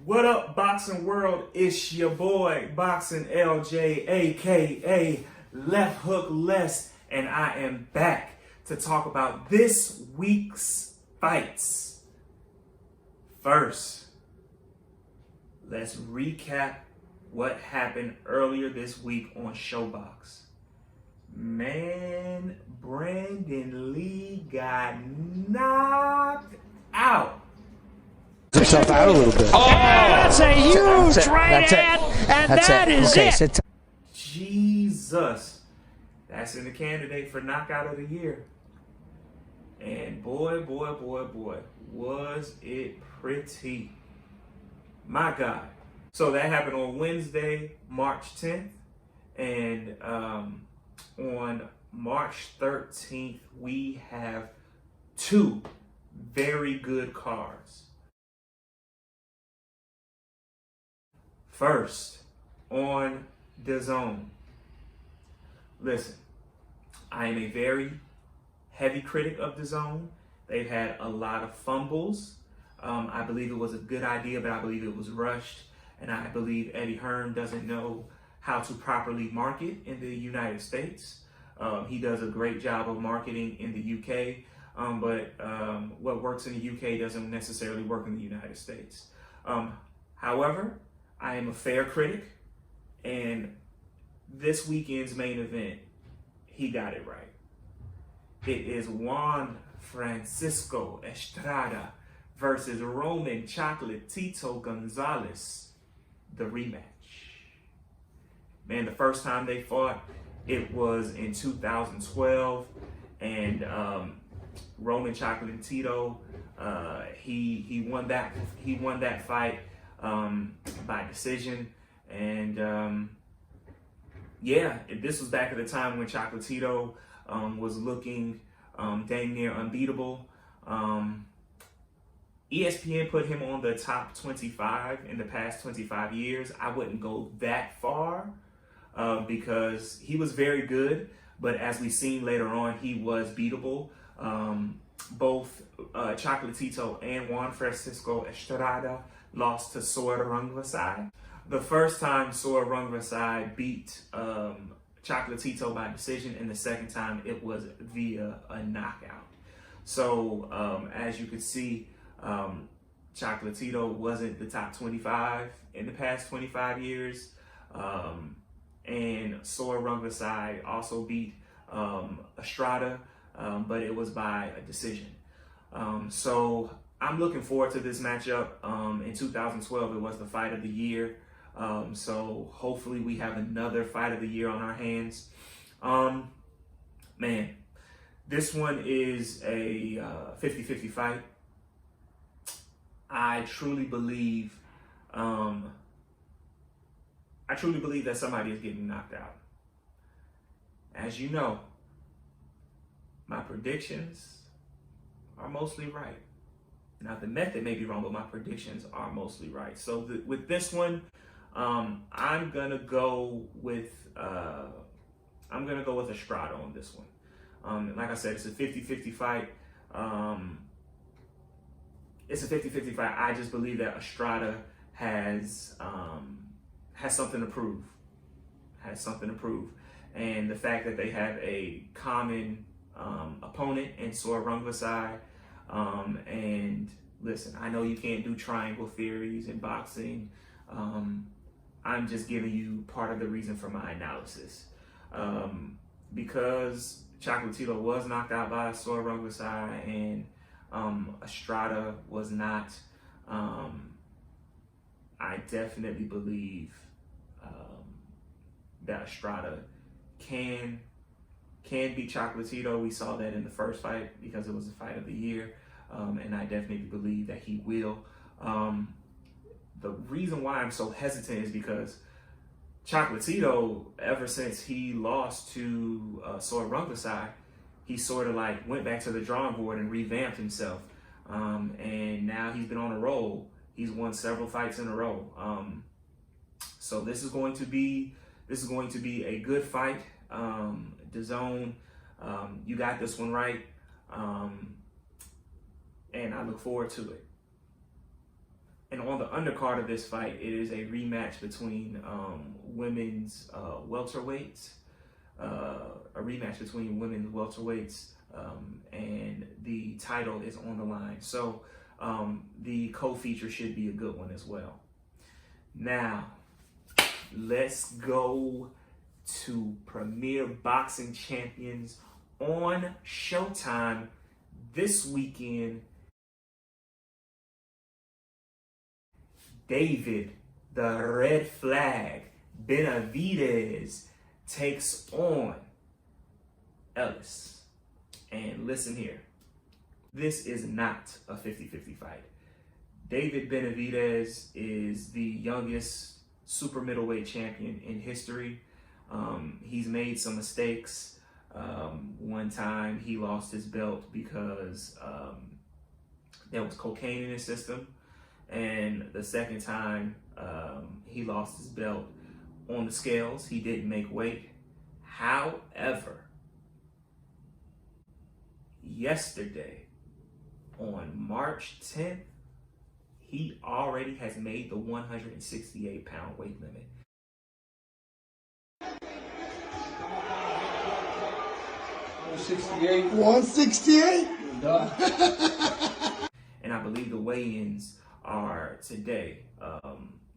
What up, boxing world? It's your boy, Boxing LJ, aka Left Hook Les, and I am back to talk about this week's fights. First, let's recap what happened earlier this week on ShoBox. Man, Brandon Lee got knocked out. Himself out a little bit. Oh, that's a huge right hand, and that is it. Jesus, that's in the candidate for knockout of the year. And boy, was it pretty. My God. So that happened on Wednesday, March 10th. And on March 13th, we have two very good cards. First, on DAZN. Listen, I am a very heavy critic of DAZN. They've had a lot of fumbles. I believe it was a good idea, but I believe it was rushed. And I believe Eddie Hearn doesn't know how to properly market in the United States. He does a great job of marketing in the UK, but what works in the UK doesn't necessarily work in the United States. However, I am a fair critic, and this weekend's main event, he got it right. It is Juan Francisco Estrada versus Roman Chocolatito Gonzalez, the rematch. Man, the first time they fought, it was in 2012, and Roman Chocolatito, he won that fight by decision, and yeah, this was back at the time when Chocolatito was looking dang near unbeatable. ESPN put him on the top 25 in the past 25 years. I wouldn't go that far because he was very good, but as we've seen later on, he was beatable. Both Chocolatito and Juan Francisco Estrada lost to Soa Rungvisai. The first time Soa Rungvisai beat Chocolatito by decision, and the second time it was via a knockout. So as you could see, Chocolatito wasn't the top 25 in the past 25 years. And Soa Rungvisai also beat Estrada, but it was by a decision. So I'm looking forward to this matchup. In 2012, it was the fight of the year. So hopefully we have another fight of the year on our hands. Man, this one is a 50-50 fight. I truly believe that somebody is getting knocked out. As you know, my predictions are mostly right. Now the method may be wrong, but my predictions are mostly right. So with this one, I'm gonna go with Estrada on this one. Like I said, it's a 50-50 fight. It's a 50-50 fight. I just believe that Estrada has something to prove. And the fact that they have a common opponent in Soa Rungvisai. And listen, I know you can't do triangle theories in boxing. I'm just giving you part of the reason for my analysis. Because Chocolatito was knocked out by Soa Rungvisai and Estrada was not. I definitely believe that Estrada can beat Chocolatito. We saw that in the first fight because it was the fight of the year, and I definitely believe that he will. The reason why I'm so hesitant is because Chocolatito, ever since he lost to Soa Rungvisai, he sort of like went back to the drawing board and revamped himself. And now he's been on a roll. He's won several fights in a row. So this is going to be a good fight. DAZN, you got this one right. and I look forward to it. And on the undercard of this fight, it is a rematch between women's welterweights, and the title is on the line. So the co-feature should be a good one as well. Now, let's go to Premier Boxing Champions on Showtime this weekend. David, the Red Flag, Benavidez takes on Ellis. And listen here, this is not a 50-50 fight. David Benavidez is the youngest super middleweight champion in history. He's made some mistakes. One time he lost his belt because there was cocaine in his system. And the second time he lost his belt on the scales, he didn't make weight. However, yesterday on March 10th, he already has made the 168-pound weight limit. $168. And I believe the weigh-ins are today,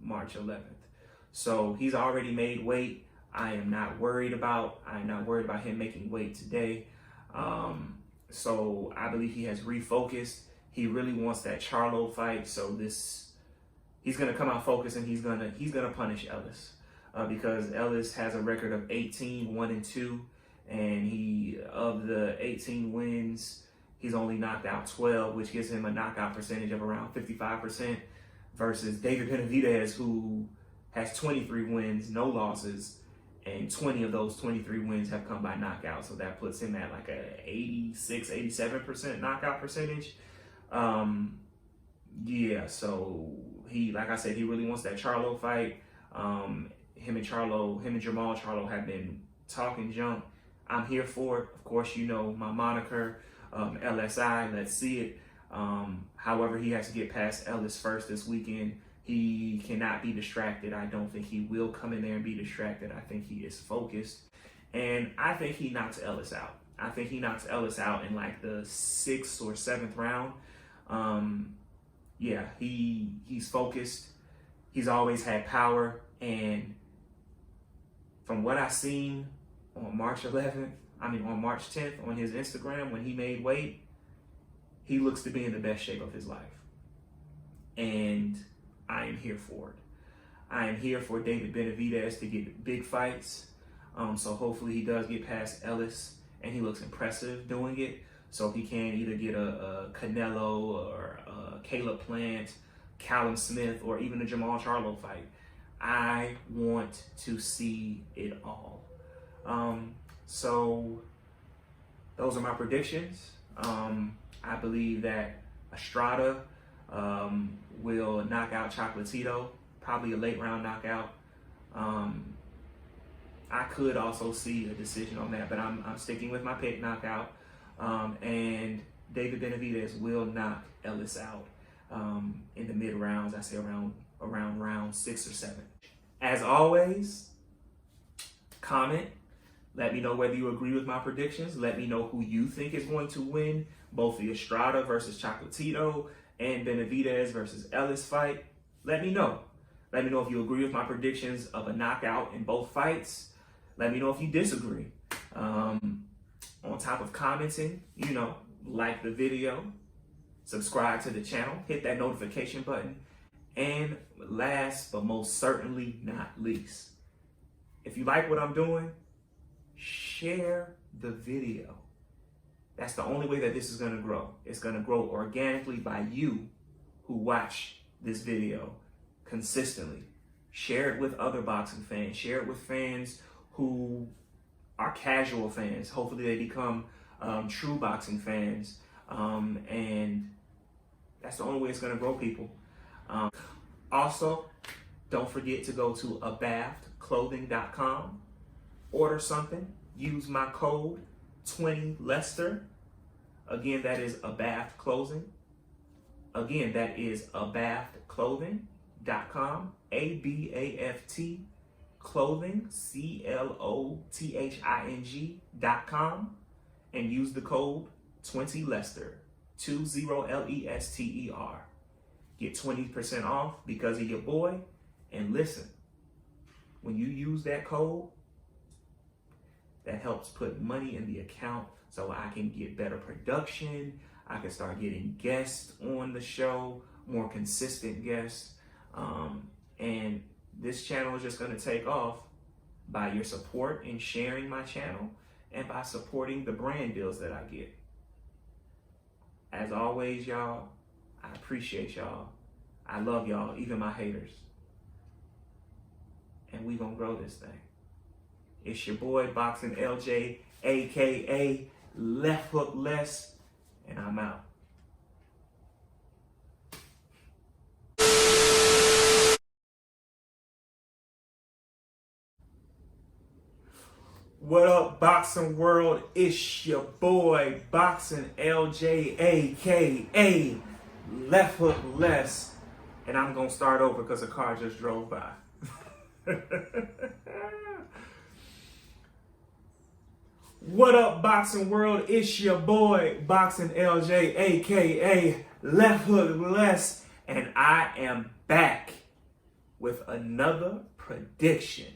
March 11th. So he's already made weight. I am not worried about him making weight today. So I believe he has refocused. He really wants that Charlo fight. So he's gonna come out focused, and he's gonna punish Ellis because Ellis has a record of 18-1-2, and of the 18 wins, he's only knocked out 12, which gives him a knockout percentage of around 55%, versus David Benavidez, who has 23 wins, no losses, and 20 of those 23 wins have come by knockout. So that puts him at like a 86-87% knockout percentage. Yeah, so like I said, he really wants that Charlo fight. Him and Jamal Charlo have been talking junk. I'm here for it. Of course, you know my moniker, LSI, let's see it. However, he has to get past Ellis first this weekend. He cannot be distracted. I don't think he will come in there and be distracted. I think he is focused. And I think he knocks Ellis out. I think he knocks Ellis out in like the 6th or 7th round. Yeah, he's focused. He's always had power. And from what I've seen on March 10th on his Instagram when he made weight, he looks to be in the best shape of his life. And I am here for it. I am here for David Benavidez to get big fights. So hopefully he does get past Ellis, and he looks impressive doing it. So he can either get a Canelo or a Caleb Plant, Callum Smith, or even a Jamal Charlo fight. I want to see it all. So those are my predictions. I believe that Estrada will knock out Chocolatito, probably a late round knockout. I could also see a decision on that, but I'm sticking with my pick, knockout. And David Benavidez will knock Ellis out in the mid rounds. I say around round 6 or 7. As always, comment. Let me know whether you agree with my predictions. Let me know who you think is going to win both the Estrada versus Chocolatito and Benavidez versus Ellis fight. Let me know. Let me know if you agree with my predictions of a knockout in both fights. Let me know if you disagree. On top of commenting, like the video, subscribe to the channel, hit that notification button, and last but most certainly not least, if you like what I'm doing, share the video. That's the only way that this is going to grow. It's going to grow organically by you who watch this video consistently. Share it with other boxing fans. Share it with fans who are casual fans. Hopefully they become true boxing fans. And that's the only way it's going to grow, people. Also, don't forget to go to abaftclothing.com. Order something. Use my code 20Lester. Again, that is Abaft Again, that is abaftclothing.com, ABAFT clothing, CLOTHING.com, and use the code 20Lester, 20LESTER. Get 20% off because of your boy. And listen, when you use that code, that helps put money in the account so I can get better production. I can start getting guests on the show, more consistent guests. And this channel is just going to take off by your support in sharing my channel and by supporting the brand deals that I get. As always, y'all, I appreciate y'all. I love y'all, even my haters. And we gonna grow this thing. It's your boy, Boxing LJ, aka Left Hook Les, and I'm out. What up, boxing world? It's your boy, Boxing LJ, aka Left Hook Les, and I'm gonna start over because a car just drove by. What up, boxing world? It's your boy, Boxing LJ, aka Left Hook Les, and I am back with another prediction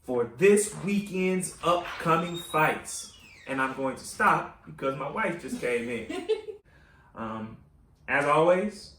for this weekend's upcoming fights. And I'm going to stop because my wife just came in. As always,